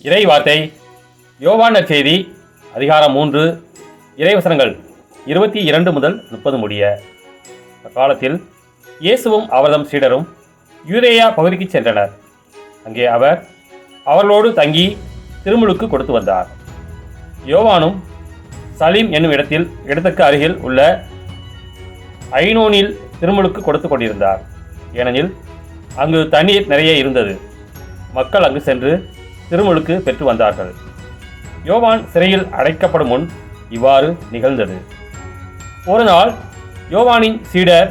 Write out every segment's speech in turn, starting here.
இறை வார்த்தை யோவான் நற்செய்தி அதிகாரம் 3 இறைவசனங்கள் 22 முதல் 30 முடிய. அக்காலத்தில் இயேசுவும் அவர்தம் சீடரும் யூதேயா பகுதிக்கு சென்றனர். அங்கே அவர் அவர்களோடு தங்கி திருமுழுக்கு கொடுத்து வந்தார். யோவானும் சலீம் என்னும் இடத்துக்கு அருகில் உள்ள ஐனோனில் திருமுழுக்கு கொடுத்து கொண்டிருந்தார். ஏனெனில் அங்கு தண்ணீர் நிறைய இருந்தது. மக்கள் அங்கு சென்று திருமுழுக்கு பெற்று வந்தார்கள். யோவான் சிறையில் அடைக்கப்படும் முன் இவ்வாறு நிகழ்ந்தது. ஒரு நாள் யோவானின் சீடர்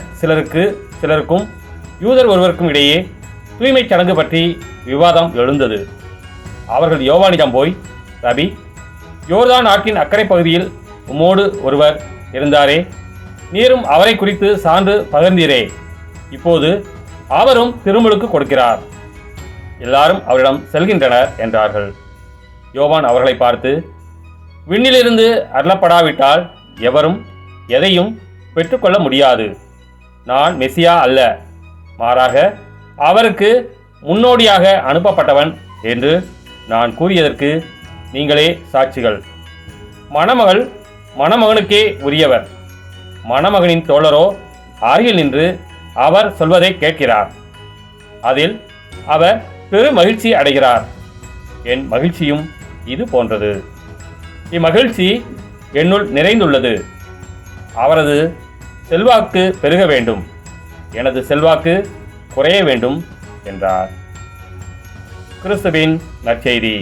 சிலருக்கும் யூதர் ஒருவருக்கும் இடையே தூய்மைச் சடங்கு பற்றி விவாதம் எழுந்தது. அவர்கள் யோவானிடம் போய், ரபி, யோர்தான் ஆற்றின் அக்கறை பகுதியில் உம்மோடு ஒருவர் இருந்தாரே, நீரும் அவரை குறித்து சான்று பகிர்ந்தீரே, இப்போது அவரும் திருமுழுக்கு கொடுக்கிறார். எல்லாரும் அவரிடம் செல்கின்றனர் என்றார்கள். யோவான் அவர்களை பார்த்து, விண்ணிலிருந்து அருளப்படாவிட்டால் எவரும் எதையும் பெற்றுக்கொள்ள முடியாது. நான் மெசியா அல்ல, மாறாக அவருக்கு முன்னோடியாக அனுப்பப்பட்டவன் என்று நான் கூறியதற்கு நீங்களே சாட்சிகள். மணமகள் மணமகனுக்கே உரியவர். மணமகனின் தோழரோ அருகில் நின்று அவர் சொல்வதை கேட்கிறார். அதில் அவர் பெரு மகிழ்ச்சி அடைகிறார். என் மகிழ்ச்சியும் இது போன்றது. இம்மகிழ்ச்சி என்னுள் நிறைந்துள்ளது. அவரது செல்வாக்கு பெருக வேண்டும், எனது செல்வாக்கு குறைய வேண்டும் என்றார். கிறிஸ்துவின் நற்செய்தி.